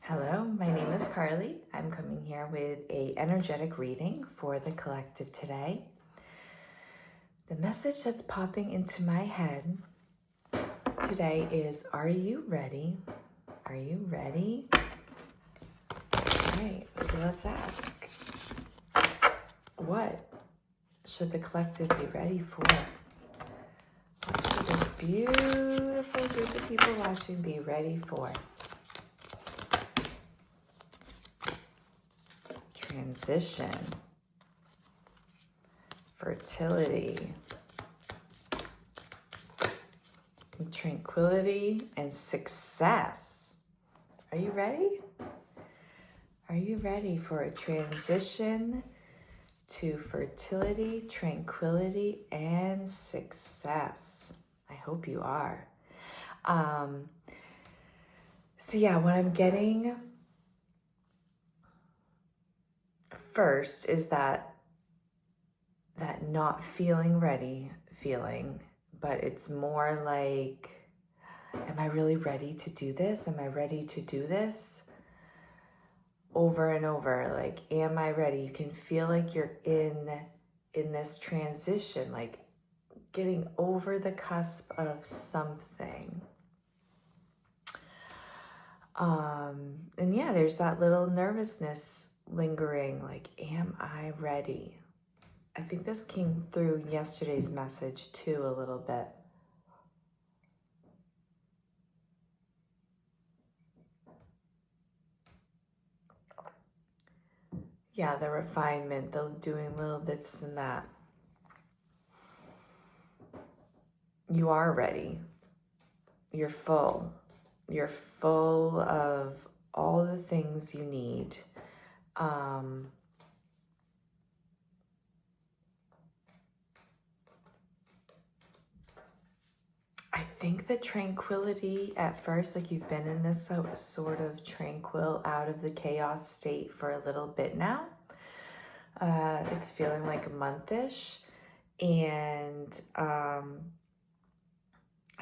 Hello, my name is Carly. I'm coming here with a energetic reading for the collective today. The message that's popping into my head today is, are you ready? Are you ready? All right, so let's ask. What should the collective be ready for? What should this beautiful group of people watching be ready for? Transition, fertility, tranquility, and success. Are you ready? Are you ready for a transition to fertility, tranquility, and success? I hope you are. So yeah, what I'm getting first is that not feeling ready feeling, but it's more like, am I really ready to do this? Am I ready to do this? Over and over, like, am I ready? You can feel like you're in this transition, like getting over the cusp of something. And yeah, there's that little nervousness lingering, like, am I ready? I think this came through yesterday's message too a little bit. Yeah, the refinement, the doing little this and that. You are ready. You're full. You're full of all the things you need. I think the tranquility at first, like you've been in this sort of tranquil, out of the chaos state for a little bit now. It's feeling like a month-ish. And I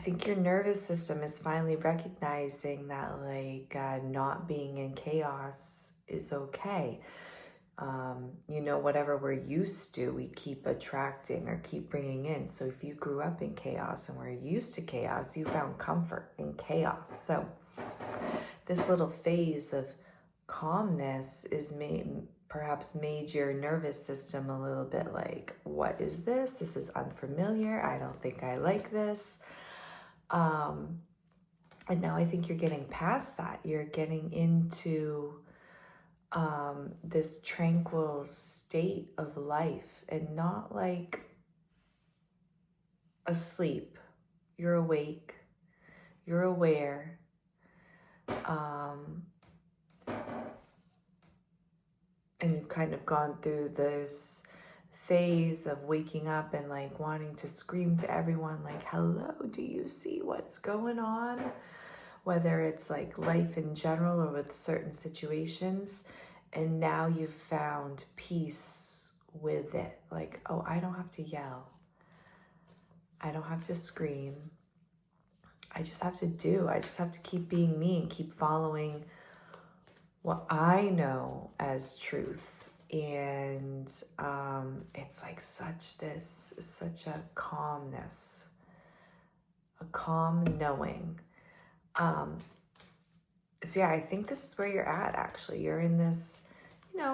think your nervous system is finally recognizing that, like, not being in chaos is okay. Whatever we're used to, we keep attracting or keep bringing in. So if you grew up in chaos and were used to chaos, you found comfort in chaos. So this little phase of calmness is perhaps made your nervous system a little bit like, what is this? This is unfamiliar. I don't think I like this. And now I think you're getting past that. You're getting into this tranquil state of life, and not like asleep. You're awake. You're aware. And you've kind of gone through this phase of waking up and like wanting to scream to everyone, like, hello, do you see what's going on? Whether it's like life in general or with certain situations. And now you've found peace with it. Like, oh, I don't have to yell. I don't have to scream. I just have to keep being me and keep following what I know as truth. And it's like such a calmness, a calm knowing. So yeah, I think this is where you're at, actually. You're in this,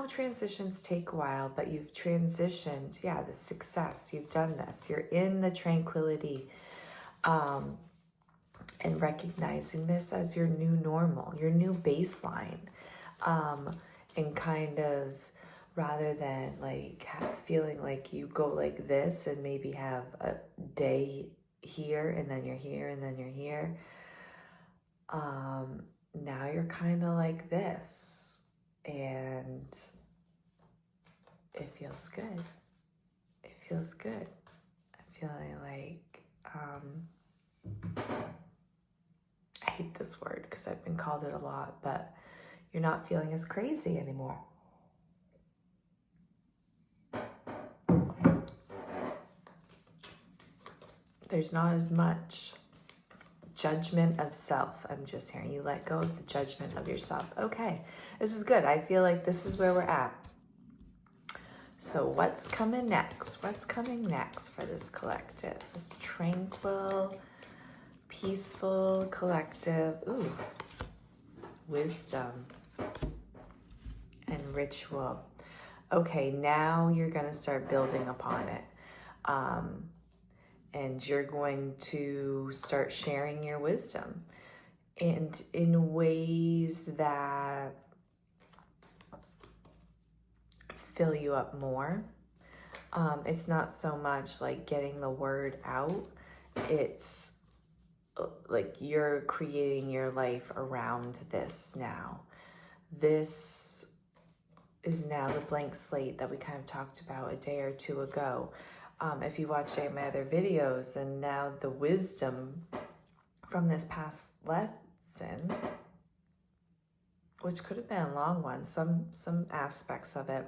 transitions take a while, but you've transitioned. Yeah, the success, you've done this. You're in the tranquility, and recognizing this as your new normal, your new baseline. And kind of, rather than like feeling like you go like this and maybe have a day here and then you're here and then you're here. Now you're kind of like this, and it feels good. It feels good. I'm feeling like, I hate this word because I've been called it a lot, but you're not feeling as crazy anymore. There's not as much judgment of self. I'm just hearing you let go of the judgment of yourself. Okay, this is good. I feel like this is where we're at. So what's coming next? What's coming next for this collective? This tranquil, peaceful collective. Ooh, wisdom and ritual. Okay, now you're going to start building upon it. And you're going to start sharing your wisdom and in ways that fill you up more. It's not so much like getting the word out. It's like you're creating your life around this now. This is now the blank slate that we kind of talked about a day or two ago. If you watched any of my other videos, and now the wisdom from this past lesson, which could have been a long one, some aspects of it,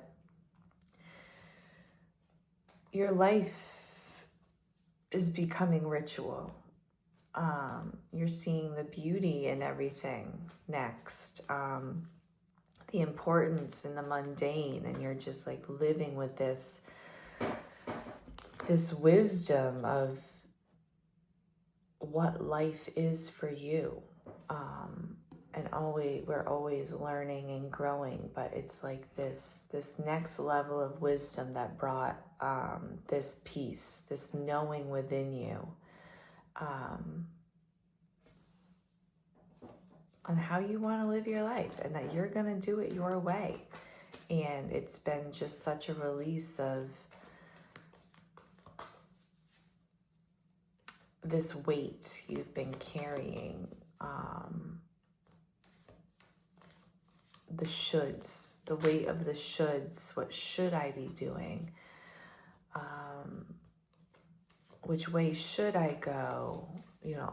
your life is becoming ritual. You're seeing the beauty in everything next, the importance in the mundane, and you're just like living with this wisdom of what life is for you. And we're always learning and growing, but it's like this next level of wisdom that brought this peace, this knowing within you, on how you want to live your life, and that you're going to do it your way. And it's been just such a release of this weight you've been carrying, the shoulds, the weight of the shoulds. What should I be doing? Which way should I go?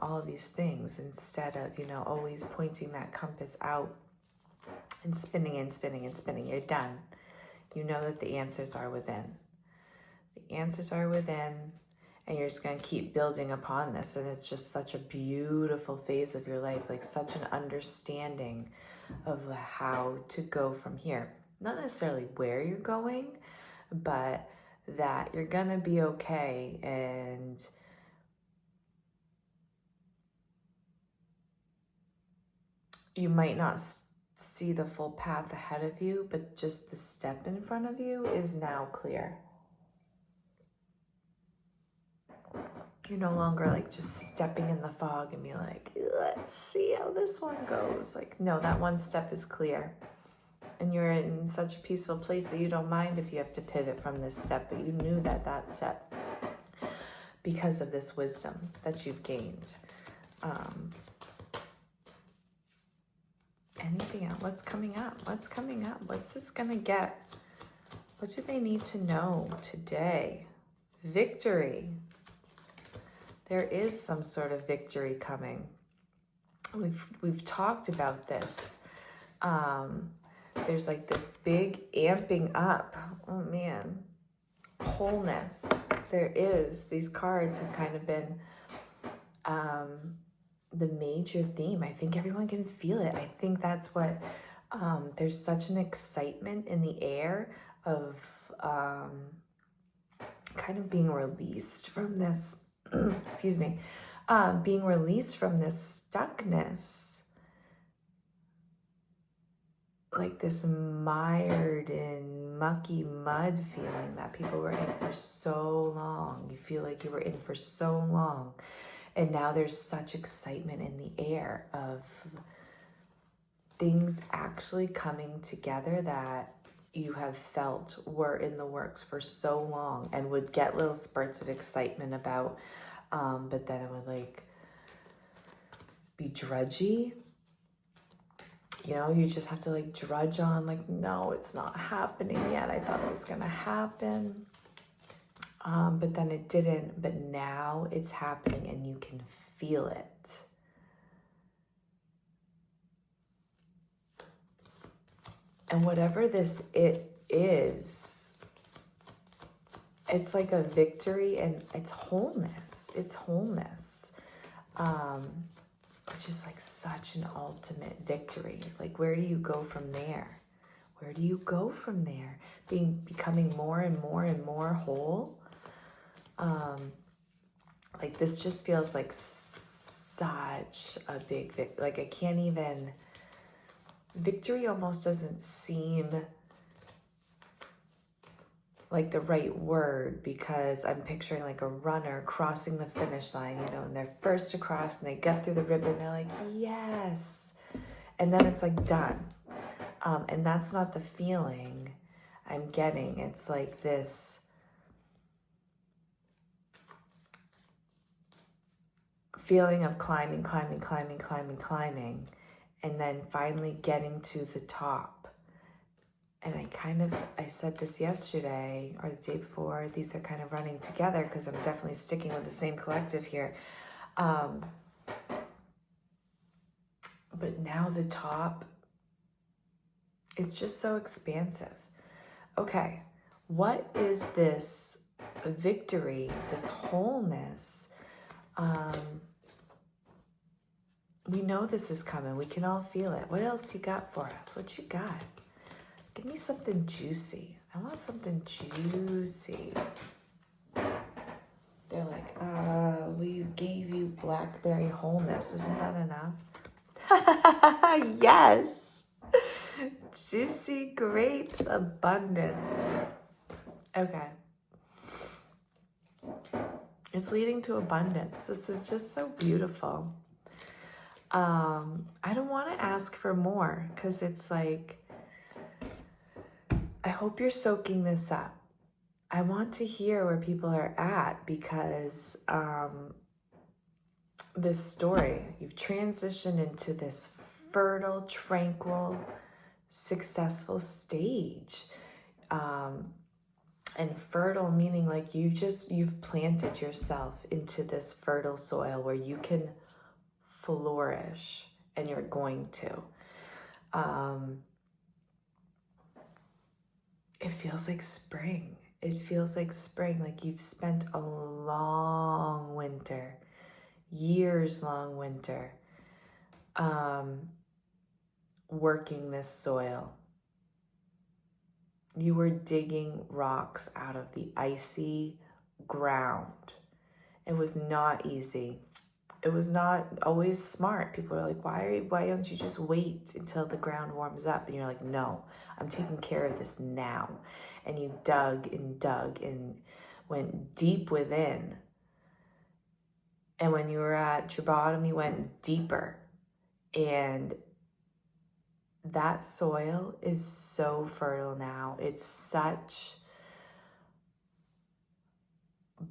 All of these things, instead of, always pointing that compass out and spinning and spinning and spinning. You're done. You know that the answers are within. The answers are within. And you're just going to keep building upon this. And it's just such a beautiful phase of your life, like such an understanding of how to go from here. Not necessarily where you're going, but that you're going to be okay. And you might not see the full path ahead of you, but just the step in front of you is now clear. You're no longer like just stepping in the fog and be like, let's see how this one goes. Like, no, that one step is clear. And you're in such a peaceful place that you don't mind if you have to pivot from this step, but you knew that step because of this wisdom that you've gained. Anything else? What's coming up? What's coming up? What's this gonna get? What do they need to know today? Victory. There is some sort of victory coming. We've talked about this. There's like this big amping up. Oh man, wholeness. There is. These cards have kind of been the major theme. I think everyone can feel it. I think that's what. There's such an excitement in the air of kind of being released from this. Excuse me, being released from this stuckness, like this mired in mucky mud feeling that people were in for so long. You feel like you were in for so long, and now there's such excitement in the air of things actually coming together that you have felt were in the works for so long and would get little spurts of excitement about. But then it would like be drudgy. You just have to like drudge on, like, no, it's not happening yet. I thought it was gonna happen. But then it didn't, but now it's happening and you can feel it. And whatever it is, it's like a victory, and it's wholeness. It's wholeness. which is like such an ultimate victory. Like, where do you go from there? Where do you go from there? Becoming more and more and more whole. Like, this just feels like such a big victory. Like, I can't even, victory almost doesn't seem like the right word, because I'm picturing like a runner crossing the finish line, you know, and they're first to cross and they get through the ribbon and they're like, yes. And then it's like done. And that's not the feeling I'm getting. It's like this feeling of climbing, and then finally getting to the top. And I said this yesterday or the day before, these are kind of running together because I'm definitely sticking with the same collective here. But now the top, it's just so expansive. Okay, what is this victory, this wholeness? We know this is coming. We can all feel it. What else you got for us? What you got? Give me something juicy. I want something juicy. They're like, we gave you blackberry wholeness. Isn't that enough? Yes. Juicy grapes abundance. Okay. It's leading to abundance. This is just so beautiful. I don't want to ask for more because it's like, I hope you're soaking this up. I want to hear where people are at because this story, you've transitioned into this fertile, tranquil, successful stage. And fertile meaning like you've planted yourself into this fertile soil where you can flourish, and you're going to. It feels like spring. It feels like spring, like you've spent a long winter, years-long winter, working this soil. You were digging rocks out of the icy ground. It was not easy. It was not always smart. People are like, why don't you just wait until the ground warms up? And you're like, no, I'm taking care of this now. And you dug and went deep within. And when you were at your bottom, you went deeper. And that soil is so fertile now. It's such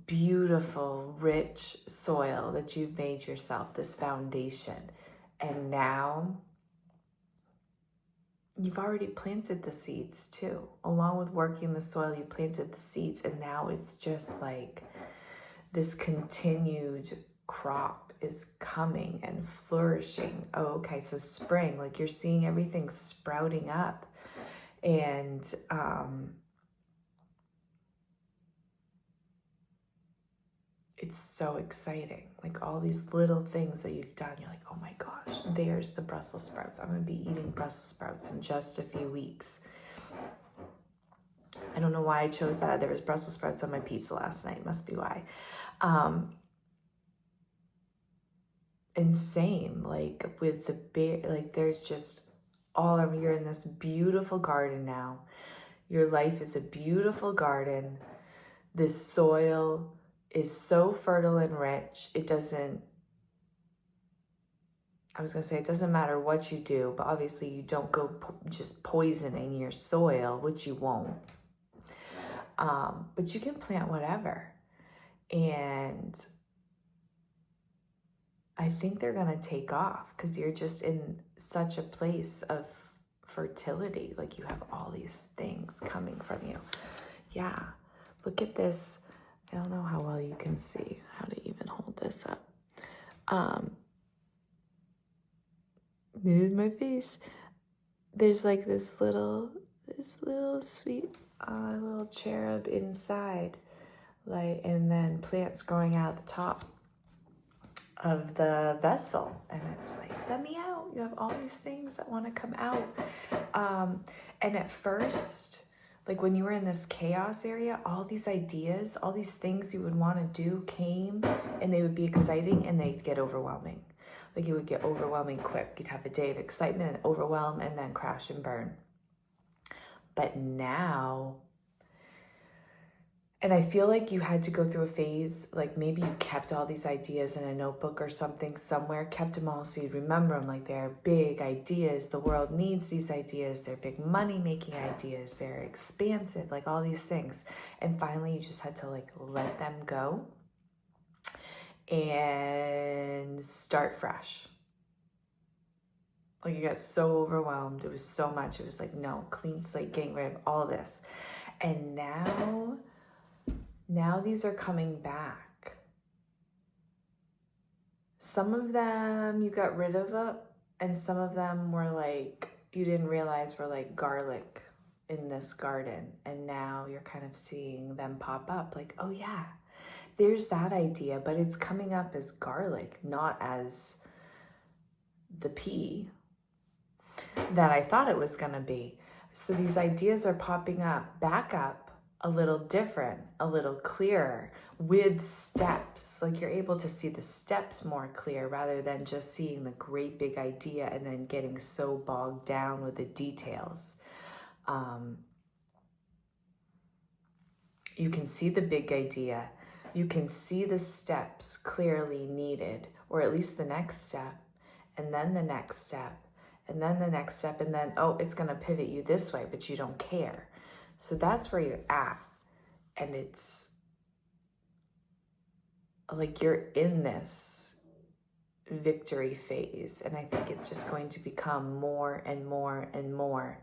beautiful, rich soil that you've made yourself, this foundation. And now you've already planted the seeds too. Along with working the soil, you planted the seeds, and now it's just like this continued crop is coming and flourishing. Oh, okay, so spring, like you're seeing everything sprouting up. And it's so exciting. Like all these little things that you've done, you're like, oh my gosh, there's the Brussels sprouts. I'm gonna be eating Brussels sprouts in just a few weeks. I don't know why I chose that. There was Brussels sprouts on my pizza last night. Must be why. And same, like with the big, like there's just all of, you're in this beautiful garden now. Your life is a beautiful garden. This soil is so fertile and rich. It doesn't matter what you do, but obviously you don't go just poisoning your soil, which you won't. But you can plant whatever. And I think they're going to take off because you're just in such a place of fertility. Like you have all these things coming from you. Yeah. Look at this. I don't know how well you can see how to even hold this up. There's my face. There's like this little sweet little cherub inside, like, and then plants growing out the top. of the vessel, and it's like, let me out. You have all these things that want to come out. And at first, like when you were in this chaos area, all these ideas, all these things you would want to do came, and they would be exciting, and they'd get overwhelming. Like it would get overwhelming quick. You'd have a day of excitement and overwhelm, and then crash and burn. But now, and I feel like you had to go through a phase, like maybe you kept all these ideas in a notebook or something somewhere, kept them all so you'd remember them, like they're big ideas. The world needs these ideas. They're big money-making ideas. They're expansive, like all these things. And finally, you just had to like let them go and start fresh. Like you got so overwhelmed. It was so much. It was like, no, clean slate, getting rid of all this. And now these are coming back. Some of them you got rid of, and some of them were like, you didn't realize were like garlic in this garden. And now you're kind of seeing them pop up like, oh yeah, there's that idea, but it's coming up as garlic, not as the pea that I thought it was gonna be. So these ideas are popping up, back up, a little different, a little clearer, with steps. Like you're able to see the steps more clear rather than just seeing the great big idea and then getting so bogged down with the details. You can see the big idea. You can see the steps clearly needed, or at least the next step, and then the next step, and then the next step, and then, oh, it's gonna pivot you this way, but you don't care. So that's where you're at. And it's like you're in this victory phase. And I think it's just going to become more and more and more.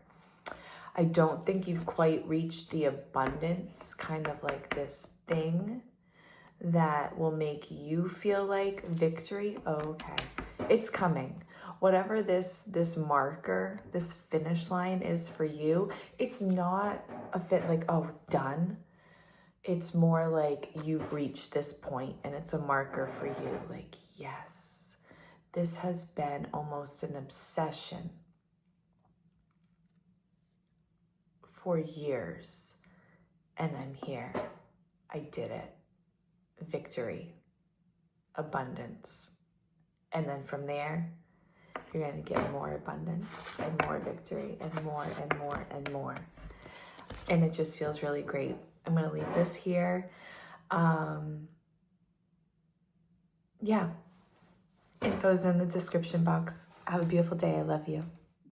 I don't think you've quite reached the abundance, kind of like this thing that will make you feel like victory. Oh, okay. It's coming. Whatever this marker, this finish line is for you, it's not a fit like, oh, done. It's more like you've reached this point and it's a marker for you. Like, yes, this has been almost an obsession for years. And I'm here. I did it. Victory. Abundance. And then from there, you're going to get more abundance and more victory and more and more and more. And it just feels really great. I'm going to leave this here. Yeah. Info's in the description box. Have a beautiful day. I love you.